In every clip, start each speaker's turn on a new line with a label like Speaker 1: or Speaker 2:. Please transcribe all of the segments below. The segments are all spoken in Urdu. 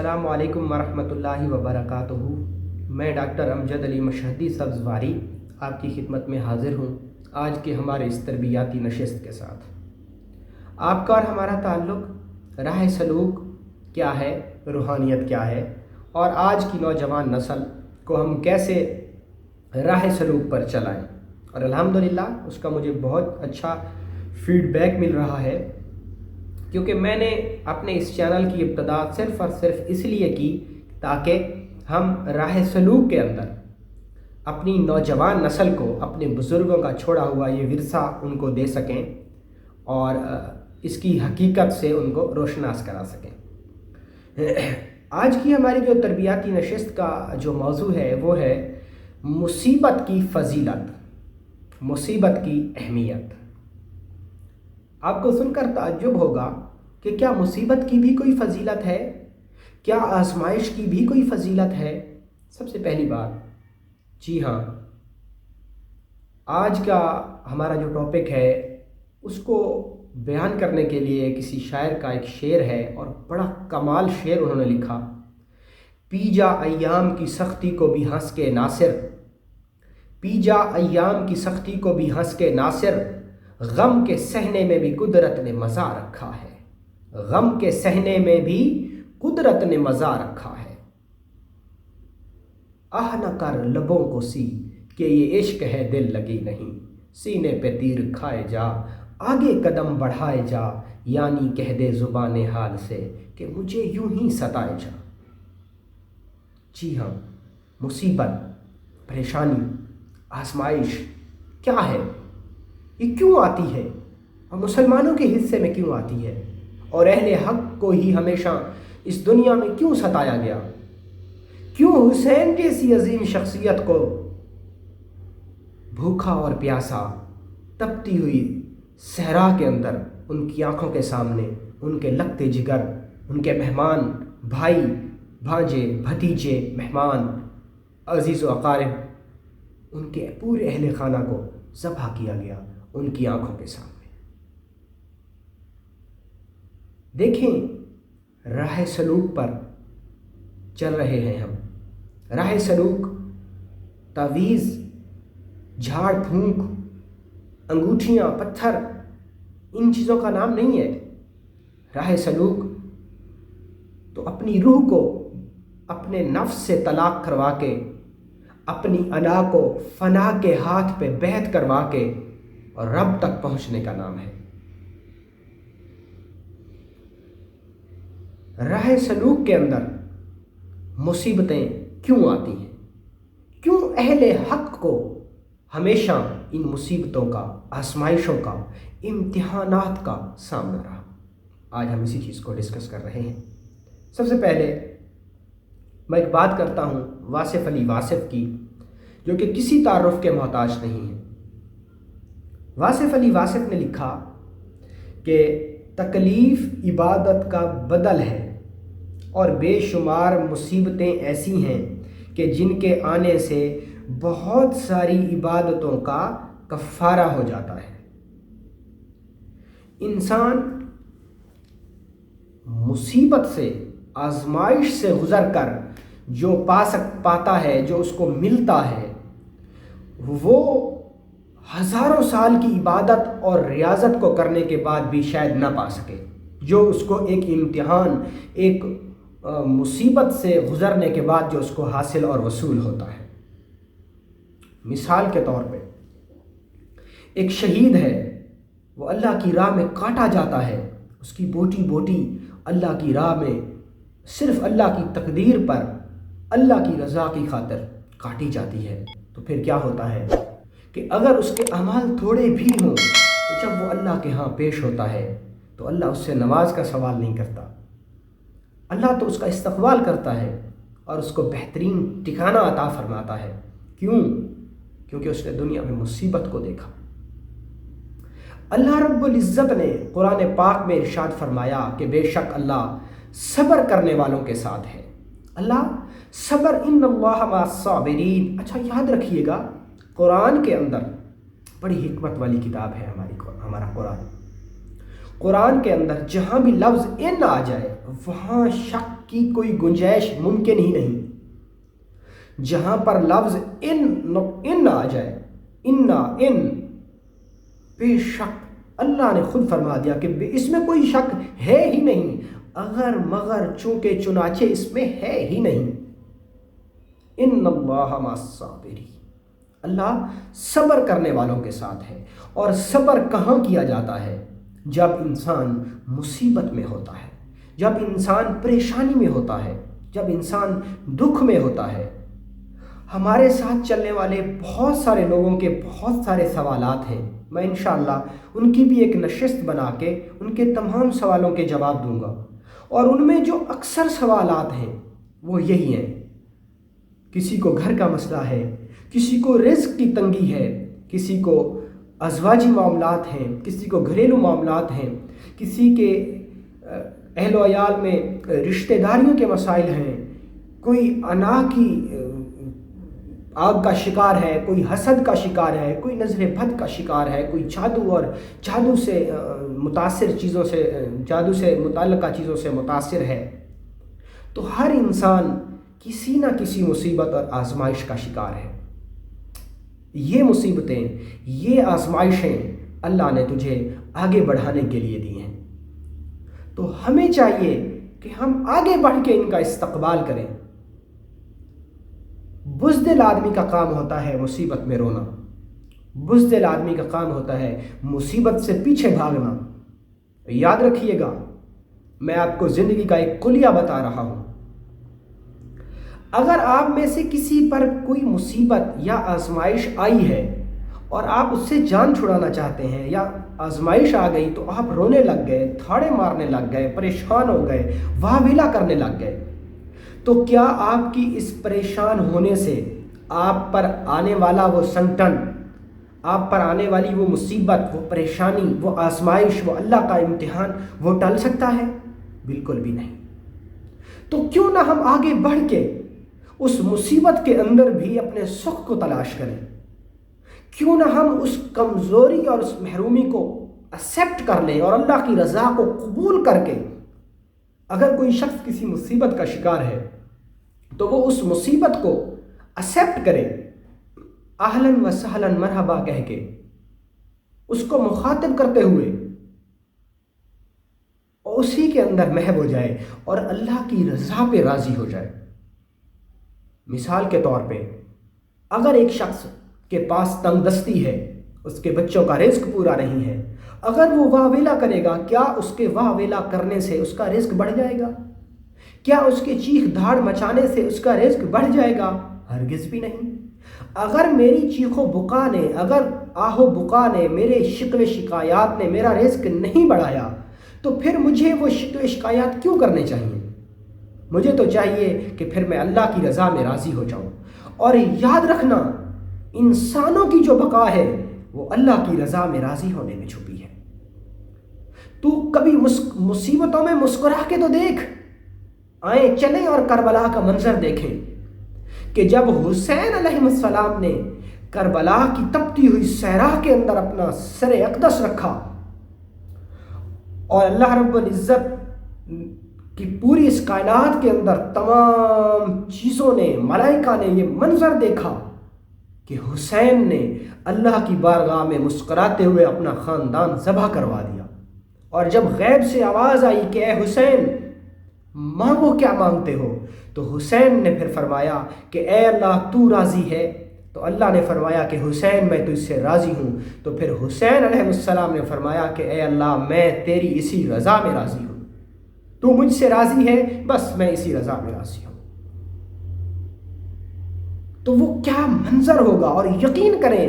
Speaker 1: السلام علیکم ورحمۃ اللہ وبرکاتہ۔ میں ڈاکٹر امجد علی مشہدی سبزواری آپ کی خدمت میں حاضر ہوں آج کے ہمارے اس تربیاتی نشست کے ساتھ۔ آپ کا اور ہمارا تعلق راہ سلوک کیا ہے، روحانیت کیا ہے، اور آج کی نوجوان نسل کو ہم کیسے راہ سلوک پر چلائیں، اور الحمدللہ اس کا مجھے بہت اچھا فیڈ بیک مل رہا ہے، کیونکہ میں نے اپنے اس چینل کی ابتدا صرف اور صرف اس لیے کی تاکہ ہم راہ سلوک کے اندر اپنی نوجوان نسل کو اپنے بزرگوں کا چھوڑا ہوا یہ ورثہ ان کو دے سکیں اور اس کی حقیقت سے ان کو روشناس کرا سکیں۔ آج کی ہماری جو تربیاتی نشست کا جو موضوع ہے وہ ہے مصیبت کی فضیلت، مصیبت کی اہمیت۔ آپ کو سن کر تعجب ہوگا کہ کیا مصیبت کی بھی کوئی فضیلت ہے؟ کیا آزمائش کی بھی کوئی فضیلت ہے؟ سب سے پہلی بات، جی ہاں، آج کا ہمارا جو ٹاپک ہے اس کو بیان کرنے کے لیے کسی شاعر کا ایک شعر ہے، اور بڑا کمال شعر انہوں نے لکھا۔ پی جا ایام کی سختی کو بھی ہنس کے ناصر، پی جا ایام کی سختی کو بھی ہنس کے ناصر، غم کے سہنے میں بھی قدرت نے مزہ رکھا ہے، غم کے سہنے میں بھی قدرت نے مزہ رکھا ہے۔ آہ نہ کر لبوں کو سی کہ یہ عشق ہے دل لگی نہیں، سینے پہ تیر کھائے جا آگے قدم بڑھائے جا، یعنی کہہ دے زبان حال سے کہ مجھے یوں ہی ستائے جا۔ جی ہاں، مصیبت، پریشانی، آزمائش کیا ہے؟ یہ کیوں آتی ہے اور مسلمانوں کے حصے میں کیوں آتی ہے، اور اہل حق کو ہی ہمیشہ اس دنیا میں کیوں ستایا گیا؟ کیوں حسین جیسی عظیم شخصیت کو بھوکا اور پیاسا تپتی ہوئی صحرا کے اندر ان کی آنکھوں کے سامنے ان کے لگتے جگر، ان کے مہمان، بھائی، بھانجے، بھتیجے، مہمان، عزیز و اقارب، ان کے پورے اہل خانہ کو ذبح کیا گیا ان کی آنکھوں کے سامنے؟ دیکھیں، راہ سلوک پر چل رہے ہیں ہم۔ راہ سلوک تعویذ، جھاڑ پھونک، انگوٹھیاں، پتھر، ان چیزوں کا نام نہیں ہے۔ راہ سلوک تو اپنی روح کو اپنے نفس سے طلاق کروا کے، اپنی انا کو فنا کے ہاتھ پہ بیعت کروا کے اور رب تک پہنچنے کا نام ہے۔ راہ سلوک کے اندر مصیبتیں کیوں آتی ہیں؟ کیوں اہل حق کو ہمیشہ ان مصیبتوں کا، آزمائشوں کا، امتحانات کا سامنا رہا؟ آج ہم اسی چیز کو ڈسکس کر رہے ہیں۔ سب سے پہلے میں ایک بات کرتا ہوں واصف علی واصف کی، جو کہ کسی تعارف کے محتاج نہیں ہے۔ واصف علی واصف نے لکھا کہ تکلیف عبادت کا بدل ہے، اور بے شمار مصیبتیں ایسی ہیں کہ جن کے آنے سے بہت ساری عبادتوں کا کفارہ ہو جاتا ہے۔ انسان مصیبت سے، آزمائش سے گزر کر جو پاتا ہے، جو اس کو ملتا ہے، وہ ہزاروں سال کی عبادت اور ریاضت کو کرنے کے بعد بھی شاید نہ پا سکے، جو اس کو ایک امتحان، ایک مصیبت سے گزرنے کے بعد جو اس کو حاصل اور وصول ہوتا ہے۔ مثال کے طور پہ ایک شہید ہے، وہ اللہ کی راہ میں کاٹا جاتا ہے، اس کی بوٹی بوٹی اللہ کی راہ میں صرف اللہ کی تقدیر پر، اللہ کی رضا کی خاطر کاٹی جاتی ہے، تو پھر کیا ہوتا ہے کہ اگر اس کے اعمال تھوڑے بھی ہوں تو جب وہ اللہ کے ہاں پیش ہوتا ہے تو اللہ اس سے نماز کا سوال نہیں کرتا، اللہ تو اس کا استقبال کرتا ہے اور اس کو بہترین ٹھکانہ عطا فرماتا ہے۔ کیوں؟ کیونکہ اس نے دنیا میں مصیبت کو دیکھا۔ اللہ رب العزت نے قرآن پاک میں ارشاد فرمایا کہ بے شک اللہ صبر کرنے والوں کے ساتھ ہے۔ اللہ صبر، ان اللہ مع الصابرین۔ اچھا یاد رکھیے گا، قرآن کے اندر بڑی حکمت والی کتاب ہے ہمارا قرآن۔ قرآن کے اندر جہاں بھی لفظ ان آ جائے وہاں شک کی کوئی گنجائش ممکن ہی نہیں۔ جہاں پر لفظ ان آ جائے، ان بے شک اللہ نے خود فرما دیا کہ اس میں کوئی شک ہے ہی نہیں، اگر مگر چونکہ چنانچہ اس میں ہے ہی نہیں۔ ان اللہ مع الصابرین، اللہ صبر کرنے والوں کے ساتھ ہے۔ اور صبر کہاں کیا جاتا ہے؟ جب انسان مصیبت میں ہوتا ہے، جب انسان پریشانی میں ہوتا ہے، جب انسان دکھ میں ہوتا ہے۔ ہمارے ساتھ چلنے والے بہت سارے لوگوں کے بہت سارے سوالات ہیں، میں انشاءاللہ ان کی بھی ایک نشست بنا کے ان کے تمام سوالوں کے جواب دوں گا۔ اور ان میں جو اکثر سوالات ہیں وہ یہی ہیں، کسی کو گھر کا مسئلہ ہے، کسی کو رزق کی تنگی ہے، کسی کو ازواجی معاملات ہیں، کسی کو گھریلو معاملات ہیں، کسی کے اہل و عیال میں رشتہ داریوں کے مسائل ہیں، کوئی انا کی آگ کا شکار ہے، کوئی حسد کا شکار ہے، کوئی نظر بد کا شکار ہے، کوئی جادو سے متاثر چیزوں سے، جادو سے متعلقہ چیزوں سے متاثر ہے۔ تو ہر انسان کسی نہ کسی مصیبت اور آزمائش کا شکار ہے۔ یہ مصیبتیں، یہ آزمائشیں اللہ نے تجھے آگے بڑھانے کے لیے دی ہیں، تو ہمیں چاہیے کہ ہم آگے بڑھ کے ان کا استقبال کریں۔ بزدل آدمی کا کام ہوتا ہے مصیبت میں رونا، بزدل آدمی کا کام ہوتا ہے مصیبت سے پیچھے بھاگنا۔ یاد رکھیے گا، میں آپ کو زندگی کا ایک کلیہ بتا رہا ہوں۔ اگر آپ میں سے کسی پر کوئی مصیبت یا آزمائش آئی ہے اور آپ اس سے جان چھڑانا چاہتے ہیں، یا آزمائش آ گئی تو آپ رونے لگ گئے، تھاڑے مارنے لگ گئے، پریشان ہو گئے، واہ ویلا کرنے لگ گئے، تو کیا آپ کی اس پریشان ہونے سے آپ پر آنے والا وہ سنکٹن، آپ پر آنے والی وہ مصیبت، وہ پریشانی، وہ آزمائش، وہ اللہ کا امتحان، وہ ٹل سکتا ہے؟ بالکل بھی نہیں۔ تو کیوں نہ ہم آگے بڑھ کے اس مصیبت کے اندر بھی اپنے سکھ کو تلاش کریں؟ کیوں نہ ہم اس کمزوری اور اس محرومی کو ایکسیپٹ کر لیں اور اللہ کی رضا کو قبول کر کے، اگر کوئی شخص کسی مصیبت کا شکار ہے تو وہ اس مصیبت کو ایکسیپٹ کرے، اہلاً و سہلاً مرحبا کہہ کے، اس کو مخاطب کرتے ہوئے، اور اسی کے اندر محو ہو جائے اور اللہ کی رضا پہ راضی ہو جائے۔ مثال کے طور پہ، اگر ایک شخص کے پاس تنگ دستی ہے، اس کے بچوں کا رزق پورا نہیں ہے، اگر وہ واہ ویلا کرے گا، کیا اس کے واہ ویلا کرنے سے اس کا رزق بڑھ جائے گا؟ کیا اس کے چیخ دھاڑ مچانے سے اس کا رزق بڑھ جائے گا؟ ہرگز بھی نہیں۔ اگر میری چیخ و بکا نے، اگر آہ و بکا نے، میرے شکوے شکایات نے میرا رزق نہیں بڑھایا، تو پھر مجھے وہ شکوے شکایات کیوں کرنے چاہیے؟ مجھے تو چاہیے کہ پھر میں اللہ کی رضا میں راضی ہو جاؤں۔ اور یاد رکھنا، انسانوں کی جو بقا ہے وہ اللہ کی رضا میں راضی ہونے میں چھپی ہے۔ تو کبھی مصیبتوں میں مسکرا کے تو دیکھ، آئیں چلیں اور کربلا کا منظر دیکھیں کہ جب حسین علیہ السلام نے کربلا کی تپتی ہوئی صحرا کے اندر اپنا سر اقدس رکھا اور اللہ رب العزت کی پوری اس کائنات کے اندر تمام چیزوں نے، ملائکہ نے یہ منظر دیکھا کہ حسین نے اللہ کی بارگاہ میں مسکراتے ہوئے اپنا خاندان ذبح کروا دیا، اور جب غیب سے آواز آئی کہ اے حسین مانگو کیا مانگتے ہو، تو حسین نے پھر فرمایا کہ اے اللہ تو راضی ہے، تو اللہ نے فرمایا کہ حسین میں تجھ سے راضی ہوں، تو پھر حسین علیہ السلام نے فرمایا کہ اے اللہ میں تیری اسی رضا میں راضی ہوں، تو مجھ سے راضی ہے، بس میں اسی رضا میں راضی ہوں۔ تو وہ کیا منظر ہوگا! اور یقین کریں،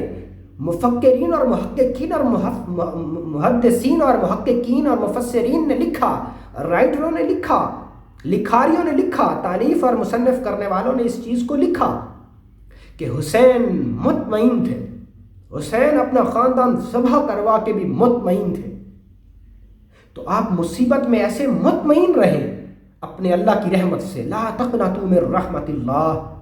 Speaker 1: مفکرین اور محققین اور محدثین اور محققین اور مفسرین نے لکھا، رائٹروں نے لکھا، لکھاریوں نے لکھا، تالیف اور مصنف کرنے والوں نے اس چیز کو لکھا کہ حسین مطمئن تھے، حسین اپنا خاندان ذبح کروا کے بھی مطمئن تھے۔ تو آپ مصیبت میں ایسے مطمئن رہیں اپنے اللہ کی رحمت سے، لا تقنطوا من رحمت اللہ۔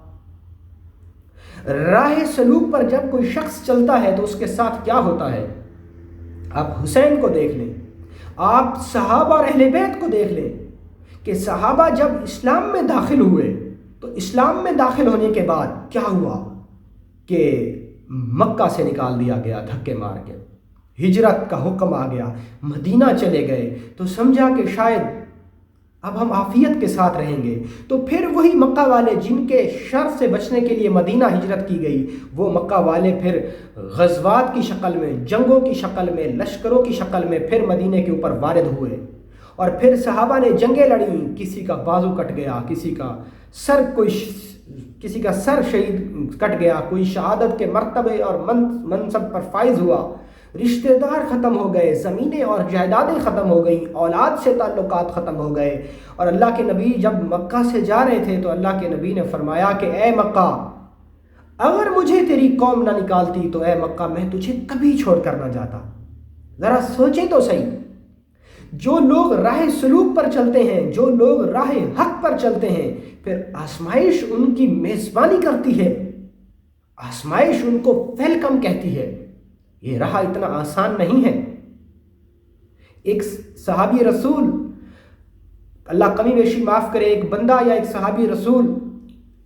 Speaker 1: راہ سلوک پر جب کوئی شخص چلتا ہے تو اس کے ساتھ کیا ہوتا ہے؟ آپ حسین کو دیکھ لیں، آپ صحابہ اور اہل بیت کو دیکھ لیں کہ صحابہ جب اسلام میں داخل ہوئے تو اسلام میں داخل ہونے کے بعد کیا ہوا کہ مکہ سے نکال دیا گیا دھکے مار کے، ہجرت کا حکم آ گیا، مدینہ چلے گئے تو سمجھا کہ شاید اب ہم عافیت کے ساتھ رہیں گے، تو پھر وہی مکہ والے جن کے شر سے بچنے کے لیے مدینہ ہجرت کی گئی، وہ مکہ والے پھر غزوات کی شکل میں، جنگوں کی شکل میں، لشکروں کی شکل میں پھر مدینے کے اوپر وارد ہوئے، اور پھر صحابہ نے جنگیں لڑیں، کسی کا بازو کٹ گیا، کسی کا سر شہید کٹ گیا، کوئی شہادت کے مرتبے اور منصب پر فائز ہوا، رشتہ دار ختم ہو گئے، زمینیں اور جائیدادیں ختم ہو گئیں، اولاد سے تعلقات ختم ہو گئے، اور اللہ کے نبی جب مکہ سے جا رہے تھے تو اللہ کے نبی نے فرمایا کہ اے مکہ، اگر مجھے تیری قوم نہ نکالتی تو اے مکہ میں تجھے کبھی چھوڑ کر نہ جاتا۔ ذرا سوچیں تو صحیح، جو لوگ راہ سلوک پر چلتے ہیں، جو لوگ راہ حق پر چلتے ہیں، پھر آزمائش ان کی میزبانی کرتی ہے، آزمائش ان کو ویلکم کہتی ہے، یہ راہ اتنا آسان نہیں ہے۔ ایک صحابی رسول، اللہ کمی بیشی معاف کرے، ایک بندہ یا ایک صحابی رسول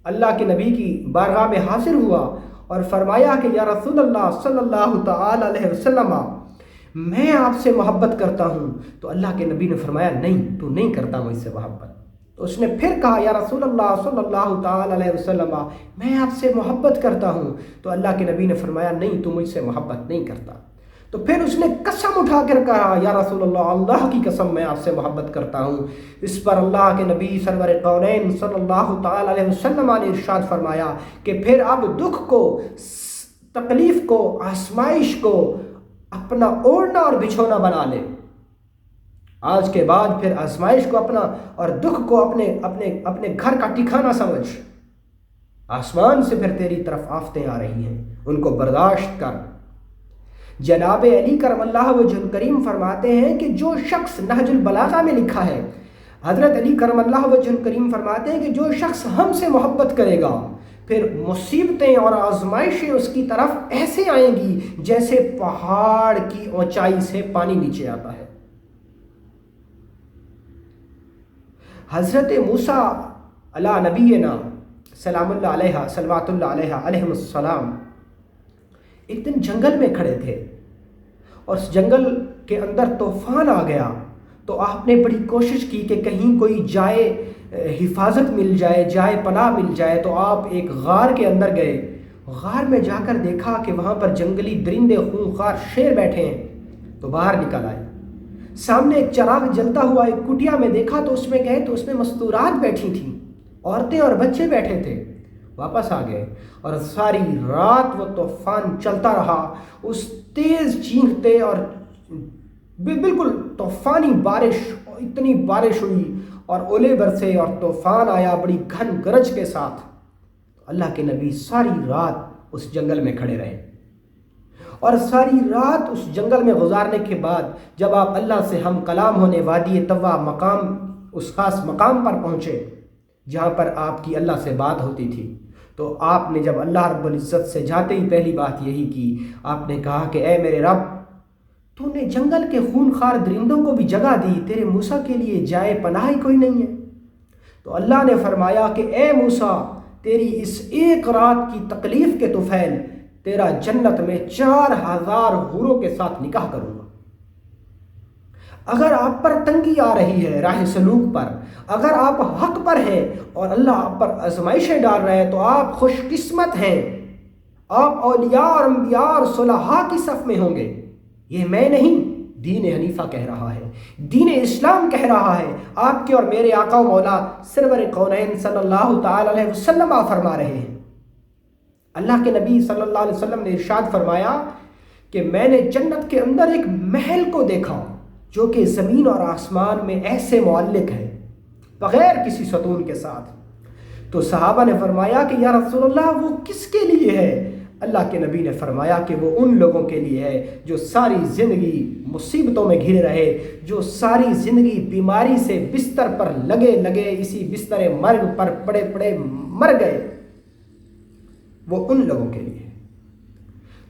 Speaker 1: اللہ کے نبی کی بارگاہ میں حاضر ہوا اور فرمایا کہ یا رسول اللہ صلی اللہ تعالی علیہ وسلم، میں آپ سے محبت کرتا ہوں۔ تو اللہ کے نبی نے فرمایا نہیں، تو نہیں کرتا مجھ سے محبت۔ تو اس نے پھر کہا یا رسول اللہ صلی اللہ تعالی علیہ وسلم، میں آپ سے محبت کرتا ہوں۔ تو اللہ کے نبی نے فرمایا نہیں، تو مجھ سے محبت نہیں کرتا۔ تو پھر اس نے قسم اٹھا کر کہا یا رسول اللہ، اللہ کی قسم میں آپ سے محبت کرتا ہوں۔ اس پر اللہ کے نبی سرور کونین صلی اللہ تعالی علیہ وسلم نے ارشاد فرمایا کہ پھر اب دکھ کو، تکلیف کو، آزمائش کو اپنا اوڑھنا اور بچھونا بنا لے۔ آج کے بعد پھر آزمائش کو اپنا اور دکھ کو اپنے گھر کا ٹھکانہ سمجھ۔ آسمان سے پھر تیری طرف آفتیں آ رہی ہیں، ان کو برداشت کر۔ جناب علی کرم اللہ وجہ الکریم فرماتے ہیں کہ جو شخص نہج البلاغہ میں لکھا ہے، حضرت علی کرم اللہ وجہ الکریم فرماتے ہیں کہ جو شخص ہم سے محبت کرے گا، پھر مصیبتیں اور آزمائشیں اس کی طرف ایسے آئیں گی جیسے پہاڑ کی اونچائی سے پانی نیچے آتا ہے۔ حضرت موسیٰ علی نبینا سلام اللہ علیہ صلوات اللہ علیہ علیہ السلام ایک دن جنگل میں کھڑے تھے اور اس جنگل کے اندر طوفان آ گیا، تو آپ نے بڑی کوشش کی کہ کہیں کوئی جائے حفاظت مل جائے، جائے پناہ مل جائے، تو آپ ایک غار کے اندر گئے۔ غار میں جا کر دیکھا کہ وہاں پر جنگلی درندے خونخوار شیر بیٹھے ہیں، تو باہر نکل آئے۔ سامنے ایک چراغ جلتا ہوا ایک کٹیا میں دیکھا تو اس میں گئے تو اس میں مستورات بیٹھی تھیں، عورتیں اور بچے بیٹھے تھے۔ واپس آ گئے اور ساری رات وہ طوفان چلتا رہا، اس تیز چینختے اور بالکل طوفانی بارش، اتنی بارش ہوئی اور اولے برسے اور طوفان آیا بڑی گھن گرج کے ساتھ۔ اللہ کے نبی ساری رات اس جنگل میں کھڑے رہے، اور ساری رات اس جنگل میں گزارنے کے بعد جب آپ اللہ سے ہم کلام ہونے وادی طوا مقام، اس خاص مقام پر پہنچے جہاں پر آپ کی اللہ سے بات ہوتی تھی، تو آپ نے جب اللہ رب العزت سے جاتے ہی پہلی بات یہی کی، آپ نے کہا کہ اے میرے رب، تو نے جنگل کے خونخوار درندوں کو بھی جگہ دی، تیرے موسیٰ کے لیے جائے پناہ ہی کوئی نہیں ہے؟ تو اللہ نے فرمایا کہ اے موسیٰ، تیری اس ایک رات کی تکلیف کے طفیل تیرا جنت میں 4000 حوروں کے ساتھ نکاح کروں گا۔ اگر آپ پر تنگی آ رہی ہے راہ سلوک پر، اگر آپ حق پر ہیں اور اللہ آپ پر آزمائشیں ڈال رہے ہیں، تو آپ خوش قسمت ہیں، آپ اولیاء اور انبیاء اور صلحاء کی صف میں ہوں گے۔ یہ میں نہیں، دین حنیفہ کہہ رہا ہے، دین اسلام کہہ رہا ہے، آپ کے اور میرے آقا و مولا سرور کونین صلی اللہ تعالی علیہ وسلم فرما رہے ہیں۔ اللہ کے نبی صلی اللہ علیہ وسلم نے ارشاد فرمایا کہ میں نے جنت کے اندر ایک محل کو دیکھا جو کہ زمین اور آسمان میں ایسے معلق ہے، بغیر کسی ستون کے ساتھ۔ تو صحابہ نے فرمایا کہ یا رسول اللہ وہ کس کے لیے ہے؟ اللہ کے نبی نے فرمایا کہ وہ ان لوگوں کے لیے ہے جو ساری زندگی مصیبتوں میں گھرے رہے، جو ساری زندگی بیماری سے بستر پر لگے اسی بستر مرگ پر پڑے مر گئے، وہ ان لوگوں کے لیے ہے۔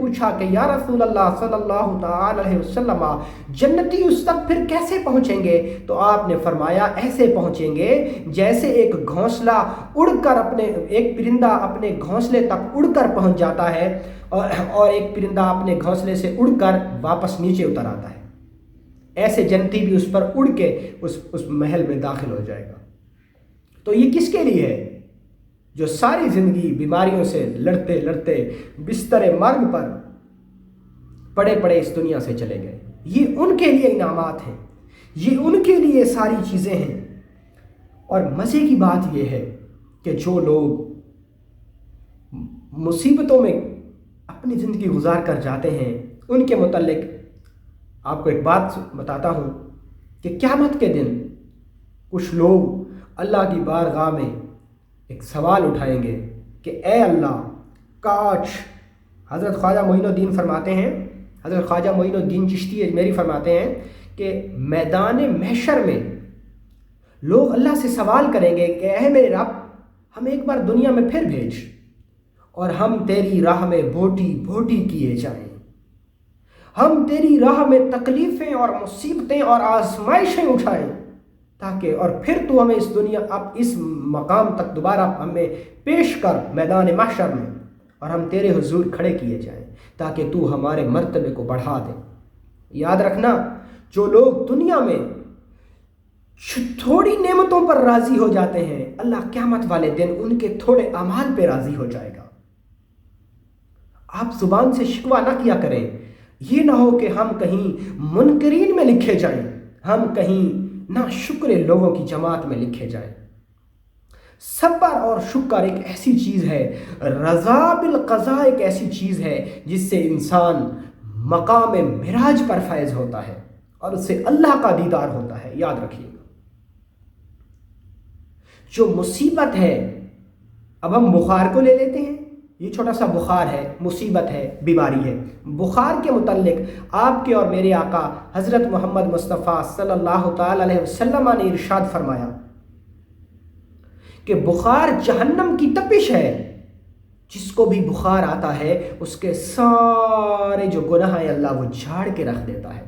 Speaker 1: پوچھا کہ یا رسول اللہ صلی اللہ تعالی علیہ وسلم، جنتی اس تک پھر کیسے پہنچیں گے؟ تو آپ نے فرمایا ایسے پہنچیں گے جیسے ایک گھونسلہ اڑ کر ایک پرندہ اپنے گھونسلے تک اڑ کر پہنچ جاتا ہے اور ایک پرندہ اپنے گھونسلے سے اڑ کر واپس نیچے اتر آتا ہے، ایسے جنتی بھی اس پر اڑ کے اس محل میں داخل ہو جائے گا۔ تو یہ کس کے لیے ہے؟ جو ساری زندگی بیماریوں سے لڑتے لڑتے بستر مرگ پر پڑے پڑے اس دنیا سے چلے گئے، یہ ان کے لیے انعامات ہیں، یہ ان کے لیے ساری چیزیں ہیں۔ اور مزے کی بات یہ ہے کہ جو لوگ مصیبتوں میں اپنی زندگی گزار کر جاتے ہیں، ان کے متعلق آپ کو ایک بات بتاتا ہوں کہ قیامت کے دن کچھ لوگ اللہ کی بارگاہ میں ایک سوال اٹھائیں گے کہ اے اللہ کاش، حضرت خواجہ معین الدین فرماتے ہیں، حضرت خواجہ معین الدین چشتی اجمیری فرماتے ہیں کہ میدان محشر میں لوگ اللہ سے سوال کریں گے کہ اے میرے رب، ہمیں ایک بار دنیا میں پھر بھیج اور ہم تیری راہ میں بوٹی بوٹی کیے جائیں، ہم تیری راہ میں تکلیفیں اور مصیبتیں اور آزمائشیں اٹھائیں تاکہ اور پھر تو ہمیں اس دنیا اس مقام تک دوبارہ ہمیں پیش کر میدان محشر میں، اور ہم تیرے حضور کھڑے کیے جائیں تاکہ تو ہمارے مرتبے کو بڑھا دے۔ یاد رکھنا، جو لوگ دنیا میں تھوڑی نعمتوں پر راضی ہو جاتے ہیں، اللہ قیامت والے دن ان کے تھوڑے اعمال پہ راضی ہو جائے گا۔ آپ زبان سے شکوہ نہ کیا کریں، یہ نہ ہو کہ ہم کہیں منکرین میں لکھے جائیں، ہم کہیں نہ شکر لوگوں کی جماعت میں لکھے جائیں۔ صبر اور شکر ایک ایسی چیز ہے، رضا بالقضاء ایک ایسی چیز ہے جس سے انسان مقام معراج پر فائز ہوتا ہے اور اس سے اللہ کا دیدار ہوتا ہے۔ یاد رکھیے گا، جو مصیبت ہے، اب ہم بخار کو لے لیتے ہیں، یہ چھوٹا سا بخار ہے، مصیبت ہے، بیماری ہے۔ بخار کے متعلق آپ کے اور میرے آقا حضرت محمد مصطفیٰ صلی اللہ تعالی علیہ وسلم نے ارشاد فرمایا کہ بخار جہنم کی تپش ہے، جس کو بھی بخار آتا ہے اس کے سارے جو گناہ ہیں اللہ وہ جھاڑ کے رکھ دیتا ہے۔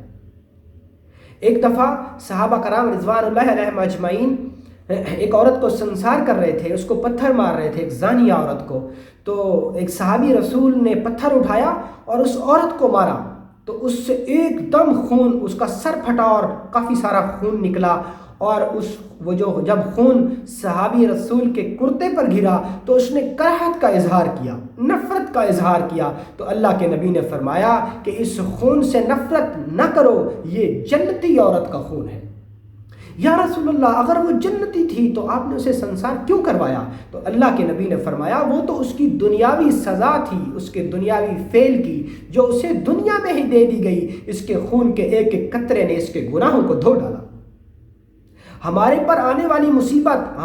Speaker 1: ایک دفعہ صحابہ کرام رضوان اللہ علیہم اجمعین ایک عورت کو سنسار کر رہے تھے، اس کو پتھر مار رہے تھے، ایک زانیہ عورت کو۔ تو ایک صحابی رسول نے پتھر اٹھایا اور اس عورت کو مارا، تو اس سے ایک دم خون، اس کا سر پھٹا اور کافی سارا خون نکلا، اور جب خون صحابی رسول کے کرتے پر گرا تو اس نے کراہت کا اظہار کیا، نفرت کا اظہار کیا۔ تو اللہ کے نبی نے فرمایا کہ اس خون سے نفرت نہ کرو، یہ جنتی عورت کا خون ہے۔ یا رسول اللہ، اگر وہ جنتی تھی تو آپ نے اسے سنسار کیوں کروایا؟ تو اللہ کے نبی نے فرمایا وہ تو اس کی دنیاوی سزا تھی، اس کے دنیاوی فعل کی جو اسے دنیا میں ہی دے دی گئی۔ اس کے خون کے ایک ایک قطرے نے اس کے گناہوں کو دھو ڈالا۔ ہمارے پر آنے والی مصیبت،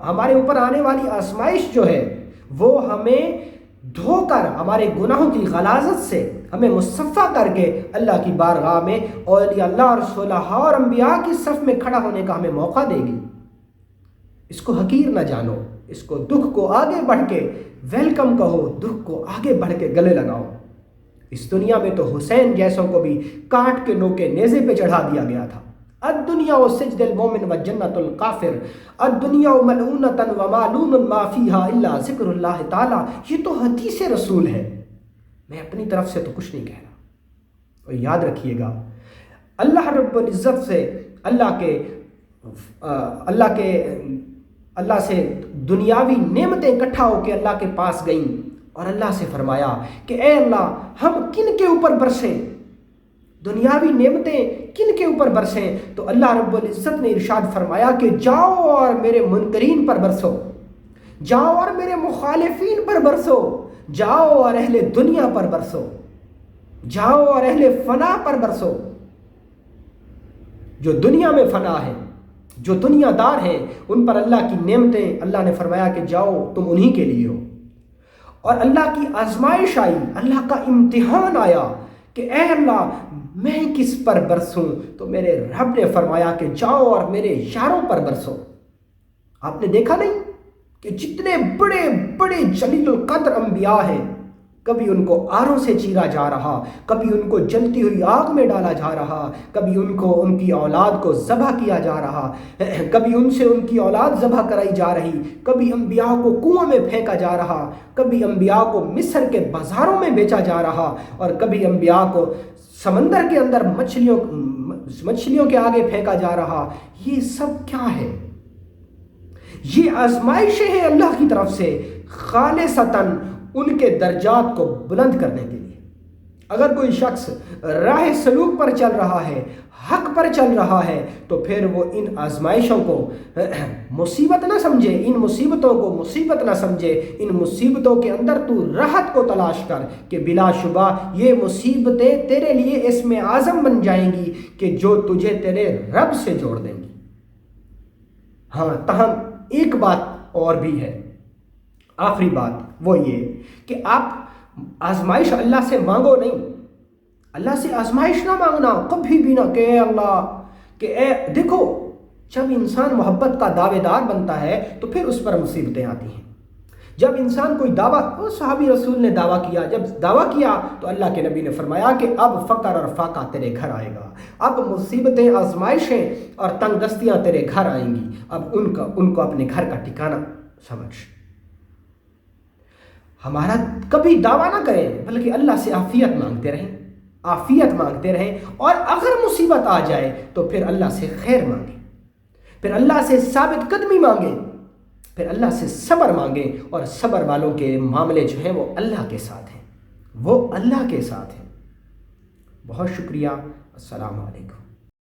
Speaker 1: ہمارے اوپر آنے والی آزمائش جو ہے وہ ہمیں دھو کر، ہمارے گناہوں کی غلاظت سے ہمیں مصفا کر کے اللہ کی بارگاہ میں اولیاء اللہ اور صلحاء اور انبیاء کی صف میں کھڑا ہونے کا ہمیں موقع دے گی۔ اس کو حقیر نہ جانو، اس کو دکھ کو آگے بڑھ کے ویلکم کہو، دکھ کو آگے بڑھ کے گلے لگاؤ۔ اس دنیا میں تو حسین جیسوں کو بھی کاٹ کے نوکے نیزے پہ چڑھا دیا گیا تھا۔ الدنیا سجد المومن وجنت الکافر، الدنیا ملعونۃ ومعلوم ما فیہا الا ذکر اللہ تعالی۔ یہ تو حدیث رسول ہے، میں اپنی طرف سے تو کچھ نہیں کہہ رہا۔ اور یاد رکھیے گا، اللہ رب العزت سے اللہ سے دنیاوی نعمتیں اکٹھا ہو کے اللہ کے پاس گئیں اور اللہ سے فرمایا کہ اے اللہ، ہم کن کے اوپر برسیں، دنیاوی نعمتیں کن کے اوپر برسیں؟ تو اللہ رب العزت نے ارشاد فرمایا کہ جاؤ اور میرے منکرین پر برسو، جاؤ اور میرے مخالفین پر برسو، جاؤ اور اہل دنیا پر برسو، جاؤ اور اہل فنا پر برسو۔ جو دنیا میں فنا ہے، جو دنیا دار ہیں، ان پر اللہ کی نعمتیں، اللہ نے فرمایا کہ جاؤ تم انہی کے لیے ہو۔ اور اللہ کی آزمائش آئی، اللہ کا امتحان آیا کہ اے اللہ میں کس پر برسوں؟ تو میرے رب نے فرمایا کہ جاؤ اور میرے یاروں پر برسو۔ آپ نے دیکھا نہیں کہ جتنے بڑے بڑے جلیل القدر انبیاء ہیں، کبھی ان کو آروں سے چیرا جا رہا، کبھی ان کو جلتی ہوئی آگ میں ڈالا جا رہا، کبھی ان کی اولاد کو ذبح کیا جا رہا، کبھی ان سے ان کی اولاد ذبح کرائی جا رہی، کبھی انبیاء کو کنویں میں پھینکا جا رہا، کبھی انبیاء کو مصر کے بازاروں میں بیچا جا رہا، اور کبھی انبیاء کو سمندر کے اندر مچھلیوں کے آگے پھینکا جا رہا۔ یہ سب کیا ہے؟ یہ آزمائشیں ہیں اللہ کی طرف سے، خالصتاً ان کے درجات کو بلند کرنے کے لیے۔ اگر کوئی شخص راہ سلوک پر چل رہا ہے، حق پر چل رہا ہے، تو پھر وہ ان آزمائشوں کو مصیبت نہ سمجھے، ان مصیبتوں کو مصیبت نہ سمجھے، ان مصیبتوں کے اندر تو راحت کو تلاش کر کہ بلا شبہ یہ مصیبتیں تیرے لیے اسم اعظم بن جائیں گی کہ جو تجھے تیرے رب سے جوڑ دیں گی۔ ہاں، تاہم ایک بات اور بھی ہے، آخری بات وہ یہ کہ آپ آزمائش اللہ سے مانگو نہیں، اللہ سے آزمائش نہ مانگنا کبھی بھی نہ کہ اے اللہ، کہ اے دیکھو، جب انسان محبت کا دعوے دار بنتا ہے تو پھر اس پر مصیبتیں آتی ہیں۔ جب انسان کوئی دعویٰ، صحابی رسول نے دعویٰ کیا، جب دعویٰ کیا تو اللہ کے نبی نے فرمایا کہ اب فقر اور فاقہ تیرے گھر آئے گا، اب مصیبتیں، آزمائشیں اور تنگ دستیاں تیرے گھر آئیں گی، اب ان کو اپنے گھر کا ٹھکانہ سمجھ۔ ہمارا کبھی دعویٰ نہ کریں، بلکہ اللہ سے عافیت مانگتے رہیں، عافیت مانگتے رہیں، اور اگر مصیبت آ جائے تو پھر اللہ سے خیر مانگیں، پھر اللہ سے ثابت قدمی مانگیں، پھر اللہ سے صبر مانگیں، اور صبر والوں کے معاملے جو ہیں وہ اللہ کے ساتھ ہیں، وہ اللہ کے ساتھ ہیں۔ بہت شکریہ، السلام علیکم۔